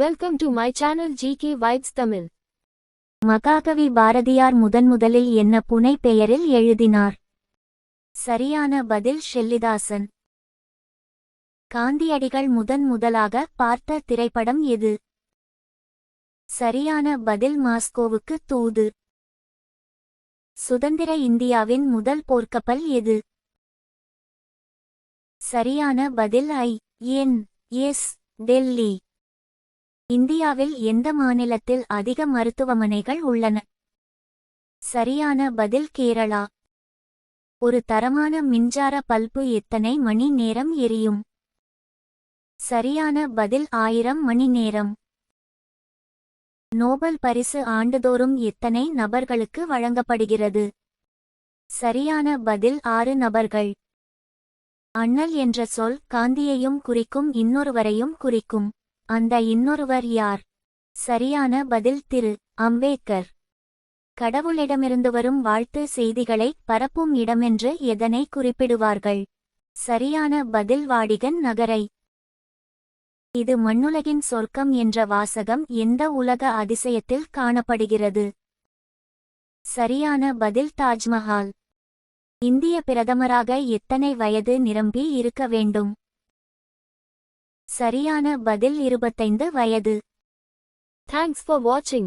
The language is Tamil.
Welcome to my channel GK Vibes Tamil. மகாகவி பாரதியார் முதலில் என்ன புனை பெயரில் எழுதினார்? சரியான பதில் ஷெல்லிதாசன். காந்தியடிகள் முதலாக பார்த்த திரைப்படம் எது? சரியான பதில் மாஸ்கோவுக்கு தூது. சுதந்திர இந்தியாவின் முதல் போர்க்கப்பல் எது? சரியான பதில் INS டெல்லி. இந்தியாவில் எந்த மாநிலத்தில் அதிக மருத்துவமனைகள் உள்ளன? சரியான பதில் கேரளா. ஒரு தரமான மின்சார பல்பு எத்தனை மணி நேரம் எரியும்? சரியான பதில் 1000 மணி நேரம். நோபல் பரிசு ஆண்டுதோறும் எத்தனை நபர்களுக்கு வழங்கப்படுகிறது? சரியான பதில் 6 நபர்கள். அண்ணல் என்ற சொல் காந்தியையும் குறிக்கும் இன்னொருவரையும் குறிக்கும். அந்த இன்னொருவர் யார்? சரியான பதில் திரு அம்பேத்கர். கடவுளிடமிருந்து வரும் வாழ்த்து செய்திகளை பரப்பும் இடமென்று எதனை குறிப்பிடுவார்கள்? சரியான பதில் வாடிகன் நகரை. இது மண்ணுலகின் சொர்க்கம் என்ற வாசகம் எந்த உலக அதிசயத்தில் காணப்படுகிறது? சரியான பதில் தாஜ்மஹால். இந்திய பிரதமராக எத்தனை வயது நிரம்பி இருக்க வேண்டும்? சரியான பதில் 25 வயது. Thanks for watching.